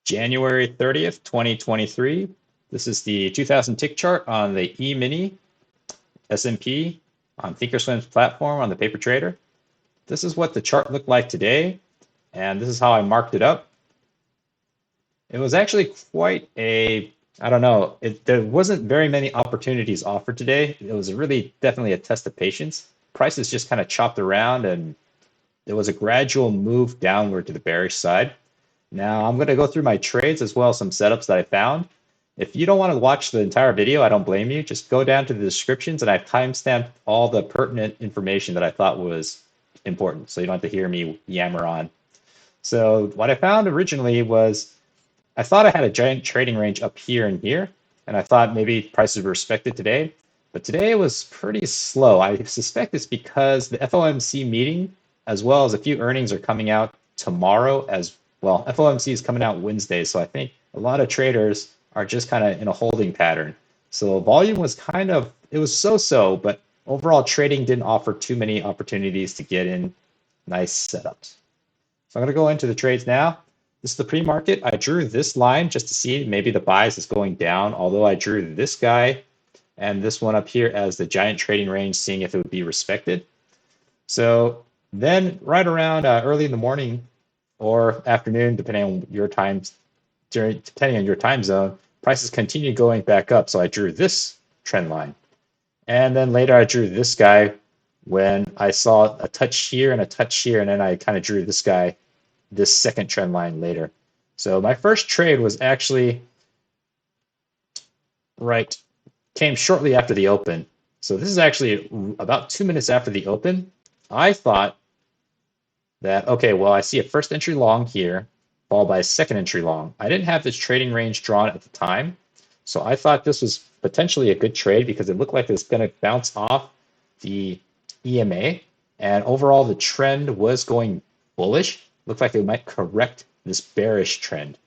January 30th, 2023. This is the 2000 tick chart on the Emini S&P on Thinkorswim's platform on the paper trader. This is what the chart looked like today, and this is how I marked it up. It was actually quite a, I don't know, there wasn't very many opportunities offered today. It was really definitely a test of patience. Prices just kind of chopped around, and there was a gradual move downward to the bearish side. Now I'm going to go through my trades as well as some setups that I found. If you don't want to watch the entire video, I don't blame you. Just go down to the descriptions, and I've timestamped all the pertinent information that I thought was important, so you don't have to hear me yammer on. So what I found originally was I thought I had a giant trading range up here and here, and I thought maybe prices were respected today. But today it was pretty slow. I suspect it's because the FOMC meeting, as well as a few earnings, are coming out tomorrow as well. FOMC is coming out Wednesday, so I think a lot of traders are just kind of in a holding pattern. So volume was kind of, it was so-so, but overall trading didn't offer too many opportunities to get in nice setups. So I'm going to go into the trades now. This is the pre-market. I drew this line just to see maybe the bias is going down, although I drew this guy and this one up here as the giant trading range, seeing if it would be respected. So then right around early in the morning or afternoon, depending on your times, depending on your time zone, prices continue going back up. So I drew this trend line. And then later I drew this guy when I saw a touch here and a touch here, and then I kind of drew this guy, this second trend line later. So my first trade was actually came shortly after the open. So this is actually about 2 minutes after the open. I thought that, okay, well, I see a first entry long here, followed by a second entry long. I didn't have this trading range drawn at the time, so I thought this was potentially a good trade because it looked like it was going to bounce off the EMA, and overall the trend was going bullish. Looked like it might correct this bearish trend.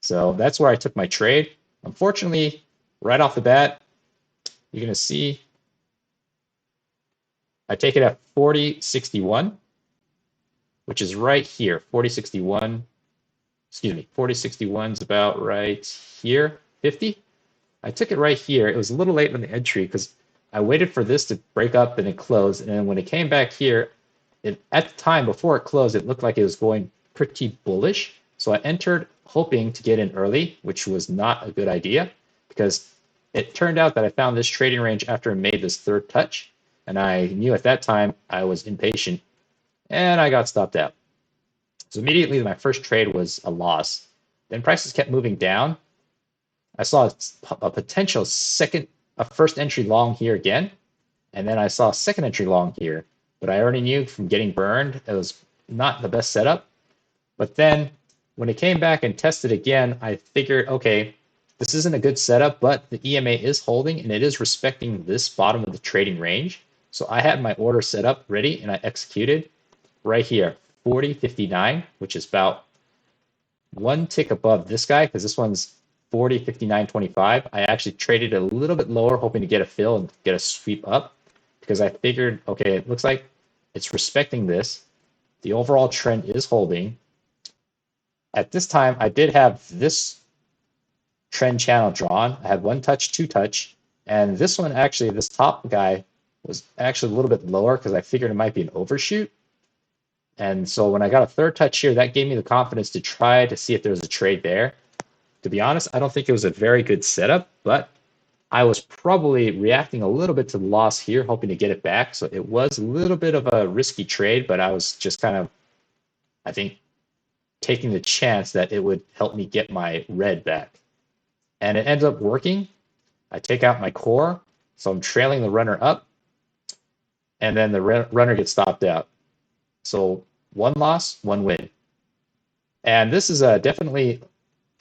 So that's where I took my trade. Unfortunately, right off the bat, you're going to see I take it at 40.61, which is right here. 40.61, excuse me, 40.61 is about right here, 50. I took it right here. It was a little late on the entry because I waited for this to break up and it closed. And then when it came back here, at the time before it closed, it looked like it was going pretty bullish. So I entered hoping to get in early, which was not a good idea because it turned out that I found this trading range after it made this third touch. And I knew at that time I was impatient and I got stopped out. So immediately my first trade was a loss. Then prices kept moving down. I saw a potential first entry long here again. And then I saw a second entry long here. But I already knew from getting burned, it was not the best setup. But then when it came back and tested again, I figured, okay, this isn't a good setup, but the EMA is holding and it is respecting this bottom of the trading range. So I had my order set up ready and I executed right here, 40.59, which is about one tick above this guy because this one's 40.59.25. I actually traded a little bit lower, hoping to get a fill and get a sweep up because I figured, okay, it looks like it's respecting this. The overall trend is holding. At this time, I did have this trend channel drawn. I had one touch, two touch, and this one actually, this top guy was actually a little bit lower because I figured it might be an overshoot. And so when I got a third touch here, that gave me the confidence to try to see if there was a trade there. To be honest, I don't think it was a very good setup, but I was probably reacting a little bit to the loss here, hoping to get it back. So it was a little bit of a risky trade, but I was just kind of, I think, taking the chance that it would help me get my red back. And it ends up working. I take out my core, so I'm trailing the runner up, and then the runner gets stopped out. So one loss, one win. And this is definitely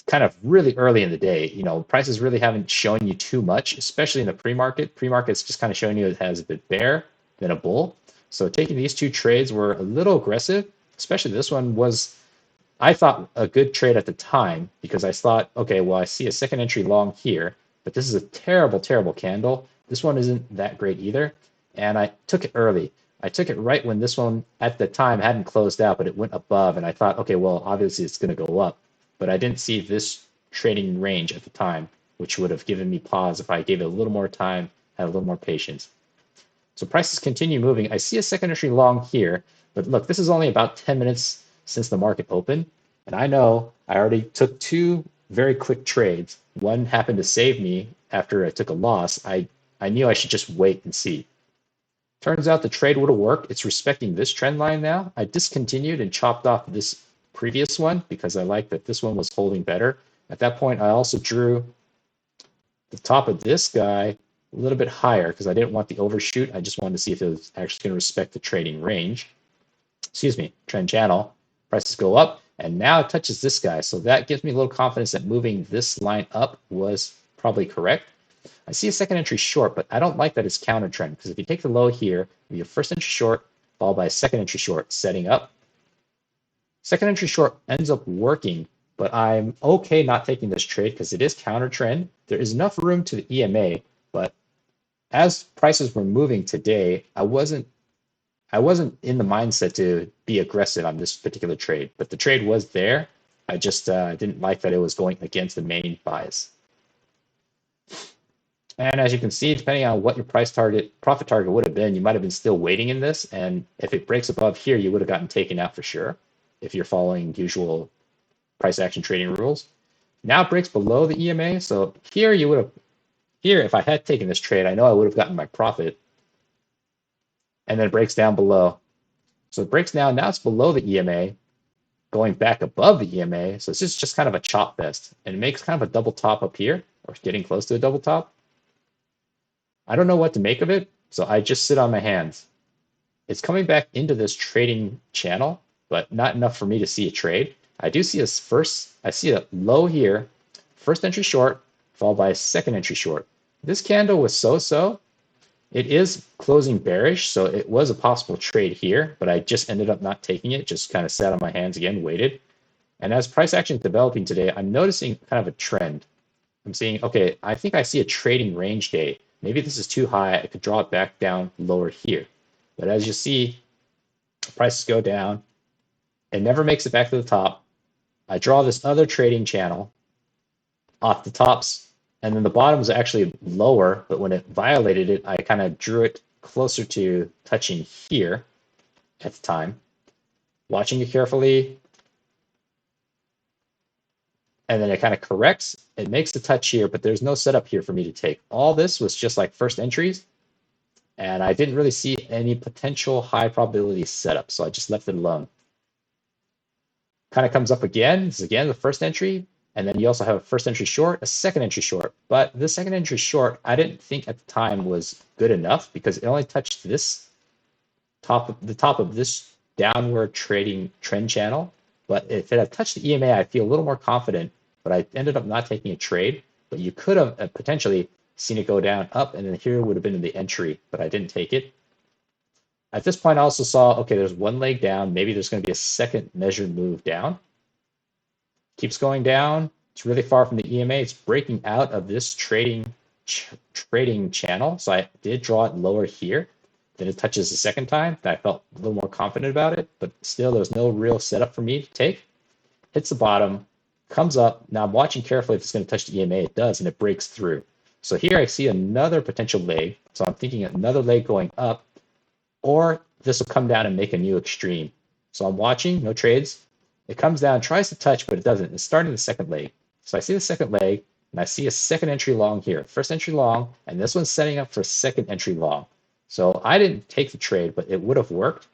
kind of really early in the day. You know, prices really haven't shown you too much, especially in the pre-market. Pre-market's just kind of showing you it has a bit bear, then a bull. So taking these two trades were a little aggressive, especially this one was, I thought, a good trade at the time because I thought, okay, well, I see a second entry long here, but this is a terrible, terrible candle. This one isn't that great either. And I took it early. I took it right when this one at the time hadn't closed out, but it went above. And I thought, okay, well, obviously it's going to go up. but I didn't see this trading range at the time, which would have given me pause if I gave it a little more time, had a little more patience. So prices continue moving. I see a second entry long here, but look, this is only about 10 minutes since the market opened. And I know I already took two very quick trades. One happened to save me after I took a loss. I knew I should just wait and see. Turns out the trade would have worked. It's respecting this trend line now. I discontinued and chopped off this previous one because I liked that this one was holding better. At that point, I also drew the top of this guy a little bit higher because I didn't want the overshoot. I just wanted to see if it was actually going to respect the trading range. Excuse me, trend channel. Prices go up, and now it touches this guy. So that gives me a little confidence that moving this line up was probably correct. I see a second entry short, but I don't like that it's counter trend because if you take the low here, you have first entry short followed by a second entry short setting up. Second entry short ends up working, but I'm okay not taking this trade because it is counter trend. There is enough room to the EMA, but as prices were moving today, I wasn't in the mindset to be aggressive on this particular trade, but the trade was there. I just didn't like that it was going against the main bias. And as you can see, depending on what your profit target would have been, you might have been still waiting in this. And if it breaks above here, you would have gotten taken out for sure if you're following usual price action trading rules. Now it breaks below the EMA. So here you would have, if I had taken this trade, I know I would have gotten my profit. And then it breaks down below. So it breaks down. Now it's below the EMA, going back above the EMA. So it's just kind of a chop fest. And it makes kind of a double top up here, or getting close to a double top. I don't know what to make of it, so I just sit on my hands. It's coming back into this trading channel, but not enough for me to see a trade. I do see I see a low here, first entry short, followed by a second entry short. This candle was so-so. It is closing bearish, so it was a possible trade here, but I just ended up not taking it, just kind of sat on my hands again, waited. And as price action is developing today, I'm noticing kind of a trend. I'm seeing, okay, I think I see a trading range day. Maybe this is too high. I could draw it back down lower here. But as you see, prices go down. It never makes it back to the top. I draw this other trading channel off the tops, and then the bottom was actually lower, but when it violated it, I kind of drew it closer to touching here at the time. Watching it carefully, and then it kind of corrects. It makes the touch here, but there's no setup here for me to take. All this was just like first entries, and I didn't really see any potential high probability setup, so I just left it alone. Kind of comes up again. This is again the first entry, and then you also have a first entry short, a second entry short. But the second entry short, I didn't think at the time was good enough because it only touched this the top of this downward trading trend channel. But if it had touched the EMA, I feel a little more confident, but I ended up not taking a trade. But you could have potentially seen it go down up, and then here would have been the entry, but I didn't take it. At this point, I also saw, okay, there's one leg down. Maybe there's going to be a second measured move down. Keeps going down. It's really far from the EMA. It's breaking out of this trading channel. So I did draw it lower here. Then it touches the second time. I felt a little more confident about it, but still there's no real setup for me to take. Hits the bottom, comes up. Now I'm watching carefully if it's going to touch the EMA. It does, and it breaks through. So here I see another potential leg. So I'm thinking another leg going up, or this will come down and make a new extreme. So I'm watching, no trades. It comes down, tries to touch, but it doesn't. It's starting the second leg. So I see the second leg, and I see a second entry long here. First entry long, and this one's setting up for second entry long. So I didn't take the trade, but it would have worked.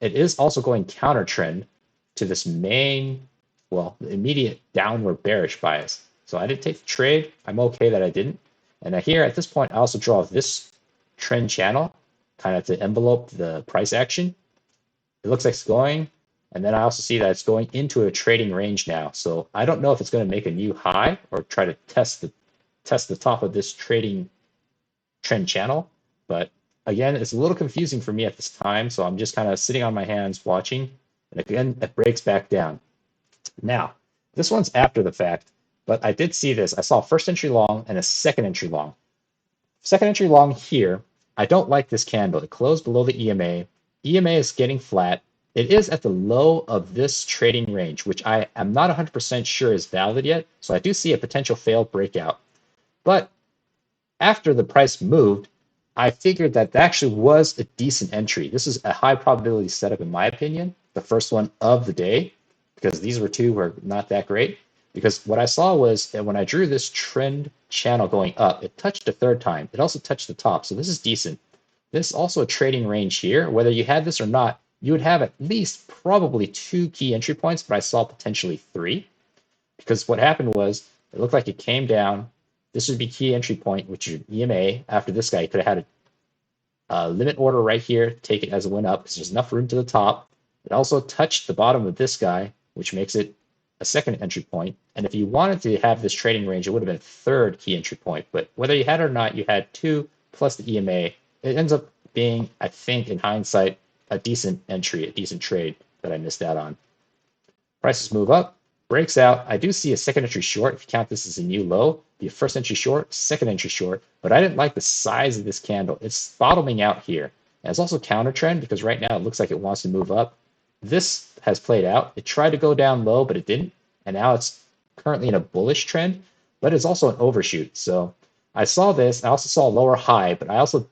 It is also going counter trend to this main, well, the immediate downward bearish bias. So I didn't take the trade. I'm okay that I didn't. And here at this point, I also draw this trend channel kind of to envelope the price action. It looks like it's going. And then I also see that it's going into a trading range now. So I don't know if it's going to make a new high or try to test the top of this trading trend channel. But again, it's a little confusing for me at this time. So I'm just kind of sitting on my hands watching. And again, it breaks back down. Now, this one's after the fact, but I did see this. I saw first entry long and a second entry long. Second entry long here. I don't like this candle. It closed below the EMA. EMA is getting flat. it is at the low of this trading range, which I am not 100% sure is valid yet. So I do see a potential failed breakout. But after the price moved, I figured that actually was a decent entry. This is a high probability setup in my opinion, the first one of the day, because these were not that great. Because what I saw was that when I drew this trend channel going up, it touched a third time. It also touched the top, so this is decent. This is also a trading range here. Whether you had this or not, you would have at least probably 2 key entry points, but I saw potentially 3. Because what happened was, it looked like it came down. This would be key entry point, which is EMA. After this guy, you could have had a limit order right here, take it as it went up, because there's enough room to the top. It also touched the bottom of this guy, which makes it a second entry point. And if you wanted to have this trading range, it would have been a third key entry point. But whether you had it or not, you had 2 plus the EMA. It ends up being, I think, in hindsight, a decent entry, a decent trade that I missed out on. Prices move up, breaks out. I do see a second entry short. If you count this as a new low, be a first entry short, second entry short. But I didn't like the size of this candle. It's bottoming out here. And it's also counter trend because right now it looks like it wants to move up. This has played out. It tried to go down low, but it didn't. And now it's currently in a bullish trend, but it's also an overshoot. So I saw this. I also saw a lower high, but I also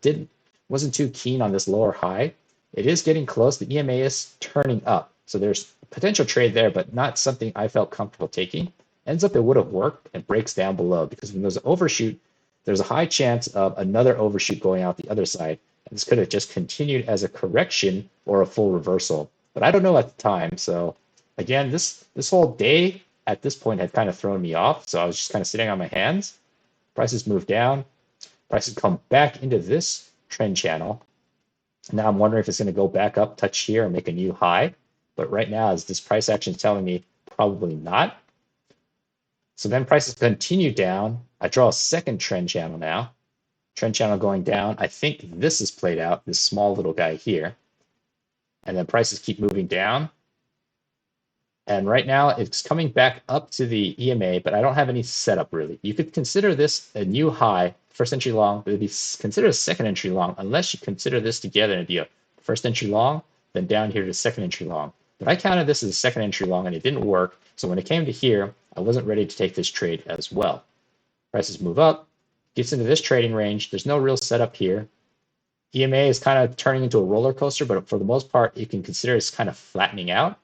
wasn't too keen on this lower high. It is getting close. The EMA is turning up. So there's potential trade there, but not something I felt comfortable taking. Ends up it would have worked and breaks down below because when there's an overshoot, there's a high chance of another overshoot going out the other side. And this could have just continued as a correction or a full reversal. But I don't know at the time. So again, this whole day at this point had kind of thrown me off. So I was just kind of sitting on my hands. Prices move down. Prices come back into this trend channel. Now I'm wondering if it's going to go back up, touch here, and make a new high. But right now, is this price action telling me probably not? So then prices continue down. I draw a second trend channel now. Trend channel going down. I think this is played out, this small little guy here. And then prices keep moving down. And right now it's coming back up to the EMA, but I don't have any setup really. You could consider this a new high, first entry long, but it'd be considered a second entry long unless you consider this together and it'd be a first entry long, then down here to second entry long. But I counted this as a second entry long and it didn't work. So when it came to here, I wasn't ready to take this trade as well. Prices move up, gets into this trading range. There's no real setup here. EMA is kind of turning into a roller coaster, but for the most part, you can consider it's kind of flattening out.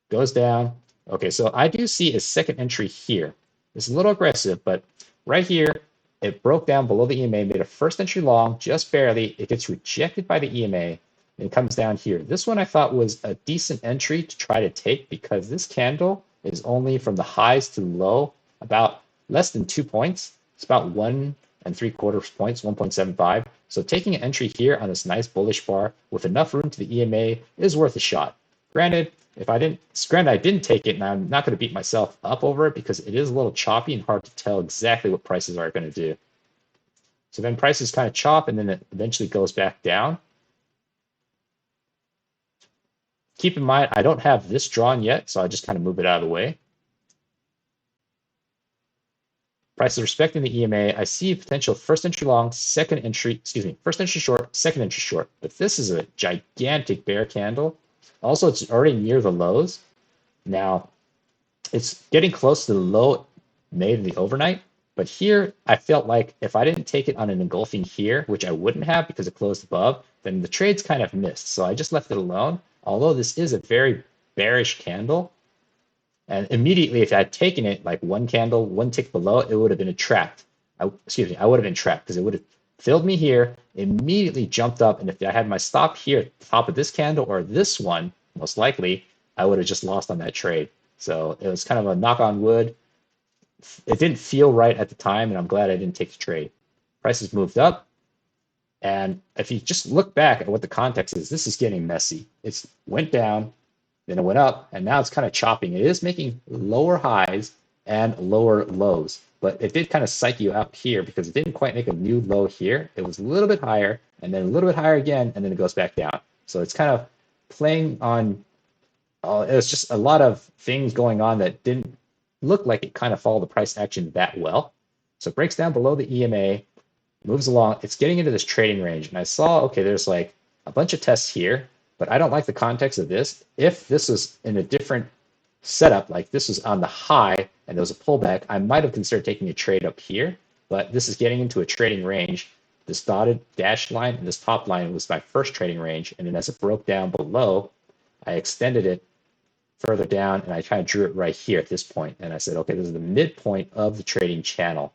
Goes down. Okay, so I do see a second entry here. It's a little aggressive, but right here, it broke down below the EMA, made a first entry long, just barely. It gets rejected by the EMA, and it comes down here. This one I thought was a decent entry to try to take because this candle is only from the highs to low, about less than 2 points. It's about 1 3/4 points, 1.75. So taking an entry here on this nice bullish bar with enough room to the EMA is worth a shot. Granted, I didn't take it, and I'm not going to beat myself up over it because it is a little choppy and hard to tell exactly what prices are going to do. So then prices kind of chop, and then it eventually goes back down. Keep in mind, I don't have this drawn yet, so I'll just kind of move it out of the way. Prices respecting the EMA, I see potential first entry long, first entry short, second entry short. But this is a gigantic bear candle. Also, it's already near the lows. Now, it's getting close to the low made in the overnight. But here, I felt like if I didn't take it on an engulfing here, which I wouldn't have because it closed above, then the trade's kind of missed. So I just left it alone. Although this is a very bearish candle. And immediately, if I had taken it like one candle, one tick below, it would have been trapped. I would have been trapped because it would have filled me here, immediately jumped up. And if I had my stop here at the top of this candle or this one, most likely, I would have just lost on that trade. So it was kind of a knock on wood. It didn't feel right at the time, and I'm glad I didn't take the trade. Prices moved up. And if you just look back at what the context is, this is getting messy. It went down, then it went up, and now it's kind of chopping. It is making lower highs and lower lows, but it did kind of psych you out here because it didn't quite make a new low here. It was a little bit higher, and then a little bit higher again, and then it goes back down. So it's kind of playing on, it was just a lot of things going on that didn't look like it kind of followed the price action that well. So it breaks down below the EMA, moves along. It's getting into this trading range, and I saw, okay, there's like a bunch of tests here. But I don't like the context of this. If this was in a different setup, like this was on the high and there was a pullback, I might have considered taking a trade up here, but this is getting into a trading range. This dotted dashed line and this top line was my first trading range. And then as it broke down below, I extended it further down and I kind of drew it right here at this point. And I said, okay, this is the midpoint of the trading channel.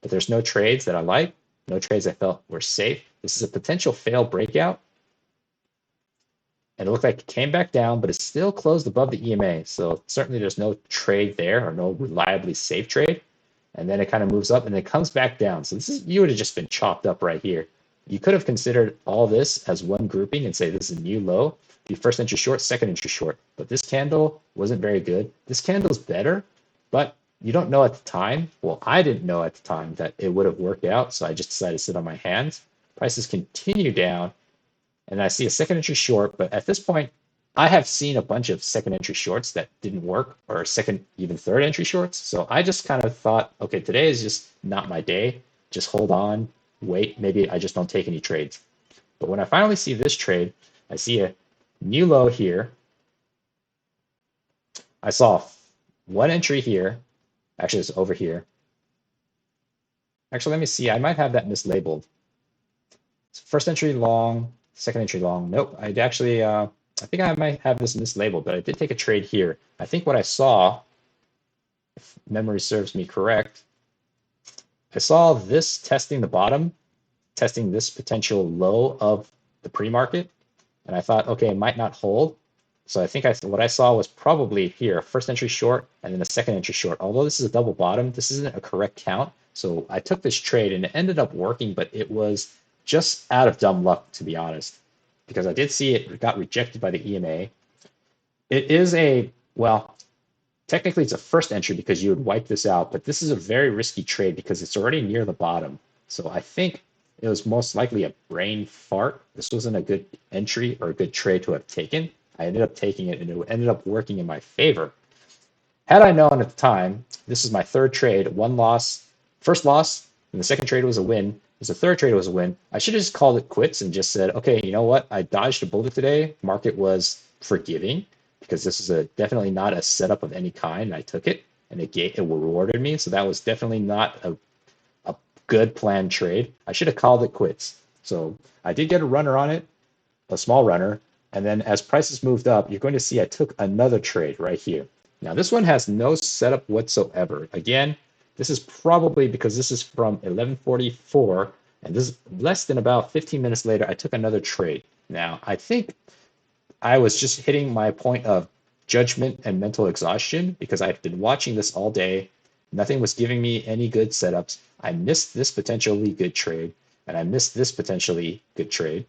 But there's no trades that I like, no trades I felt were safe. This is a potential fail breakout. And it looked like it came back down, but it still closed above the EMA. So certainly there's no trade there or no reliably safe trade. And then it kind of moves up and then comes back down. So this is, you would have just been chopped up right here. You could have considered all this as one grouping and say this is a new low. Be first entry short, second entry short. But this candle wasn't very good. This candle's better, but you don't know at the time. Well, I didn't know at the time that it would have worked out. So I just decided to sit on my hands. Prices continue down. And I see a second entry short, but at this point, I have seen a bunch of second entry shorts that didn't work, or second, even third entry shorts. So I just kind of thought, okay, today is just not my day. Just hold on, wait, maybe I just don't take any trades. But when I finally see this trade, I see a new low here. I saw one entry here. Actually, it's over here. Actually, let me see. I might have that mislabeled. So first entry long, second entry long. Nope, I'd actually, I think I might have this mislabeled, but I did take a trade here. I think what I saw, if memory serves me correct, I saw this testing the bottom, testing this potential low of the pre-market, and I thought, okay, it might not hold. So I think what I saw was probably here, first entry short and then a second entry short. Although this is a double bottom, this isn't a correct count. So I took this trade and it ended up working, but it was just out of dumb luck, to be honest, because I did see it got rejected by the EMA. It is a, well, technically it's a first entry because you would wipe this out, but this is a very risky trade because it's already near the bottom. So I think it was most likely a brain fart. This wasn't a good entry or a good trade to have taken. I ended up taking it and it ended up working in my favor. Had I known at the time, this is my third trade, one loss, first loss, and the second trade was a win. The third trade was a win. I should have just called it quits and just said, okay, you know what? I dodged a bullet today. Market was forgiving because this is definitely not a setup of any kind. I took it and it rewarded me. So that was definitely not a good planned trade. I should have called it quits. So I did get a runner on it, a small runner. And then as prices moved up, you're going to see I took another trade right here. Now this one has no setup whatsoever. Again, this is probably because this is from 11:44, and this is less than about 15 minutes later, I took another trade. Now, I think I was just hitting my point of judgment and mental exhaustion because I've been watching this all day. Nothing was giving me any good setups. I missed this potentially good trade, and I missed this potentially good trade.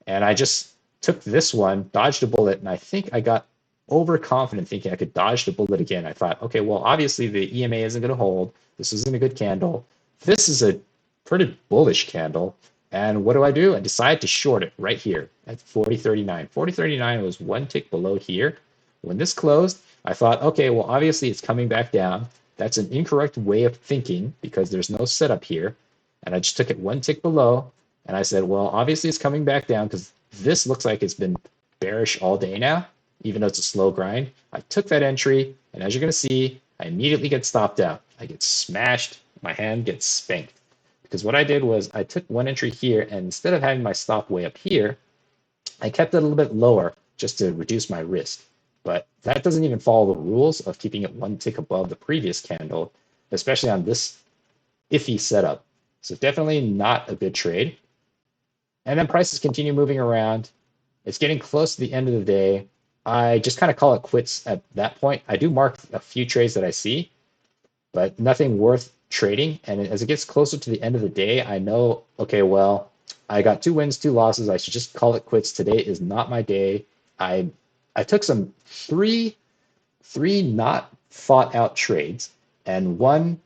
And I just took this one, dodged a bullet, and I think I got overconfident thinking I could dodge the bullet again. I thought, okay, well, obviously the EMA isn't going to hold. This isn't a good candle. This is a pretty bullish candle. And what do? I decided to short it right here at 40.39. 40.39 was one tick below here. When this closed, I thought, okay, well, obviously it's coming back down. That's an incorrect way of thinking because there's no setup here. And I just took it one tick below. And I said, well, obviously it's coming back down because this looks like it's been bearish all day now, even though it's a slow grind. I took that entry, and as you're going to see, I immediately get stopped out. I get smashed. My hand gets spanked. Because what I did was I took one entry here, and instead of having my stop way up here, I kept it a little bit lower just to reduce my risk. But that doesn't even follow the rules of keeping it one tick above the previous candle, especially on this iffy setup. So definitely not a good trade. And then prices continue moving around. It's getting close to the end of the day. I just kind of call it quits at that point. I do mark a few trades that I see, but nothing worth trading. And as it gets closer to the end of the day, I know, okay, well, I got 2 wins, 2 losses. I should just call it quits. Today is not my day. I took some three not thought out trades and one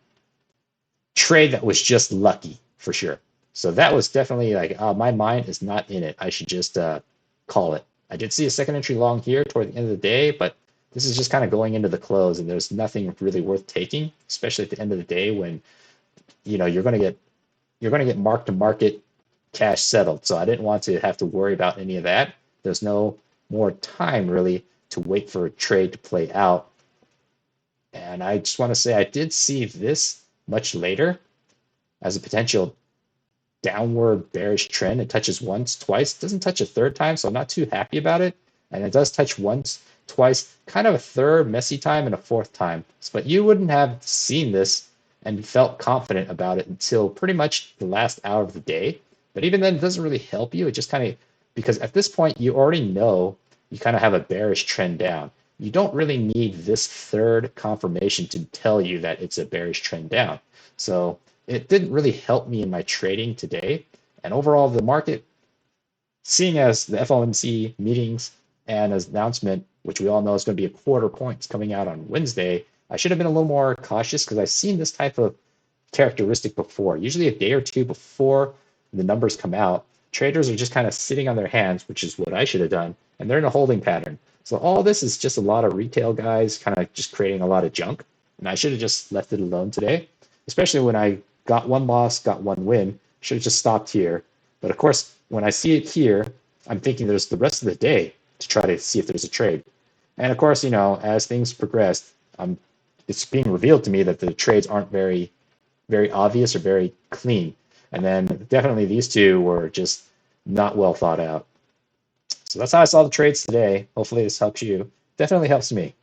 trade that was just lucky for sure. So that was definitely like, my mind is not in it. I should just call it. I did see a second entry long here toward the end of the day, but this is just kind of going into the close, and there's nothing really worth taking, especially at the end of the day when you're going to get mark to market cash settled. So I didn't want to have to worry about any of that. There's no more time really to wait for a trade to play out. And I just want to say I did see this much later as a potential downward bearish trend. It touches once, twice, doesn't touch a third time, so I'm not too happy about it. And it does touch once, twice, kind of a third messy time and a fourth time. But you wouldn't have seen this and felt confident about it until pretty much the last hour of the day. But even then, it doesn't really help you. It just kind of, because at this point, you already know you kind of have a bearish trend down. You don't really need this third confirmation to tell you that it's a bearish trend down. So it didn't really help me in my trading today. And overall, the market, seeing as the FOMC meetings and as announcement, which we all know is going to be a quarter points coming out on Wednesday, I should have been a little more cautious because I've seen this type of characteristic before. Usually a day or two before the numbers come out, traders are just kind of sitting on their hands, which is what I should have done, and they're in a holding pattern. So all this is just a lot of retail guys kind of just creating a lot of junk, and I should have just left it alone today, especially when I got one loss, got one win. Should have just stopped here. But of course, when I see it here, I'm thinking there's the rest of the day to try to see if there's a trade. And of course, you know, as things progress, it's being revealed to me that the trades aren't very obvious or very clean. And then definitely these two were just not well thought out. So that's how I saw the trades today. Hopefully this helps you. Definitely helps me.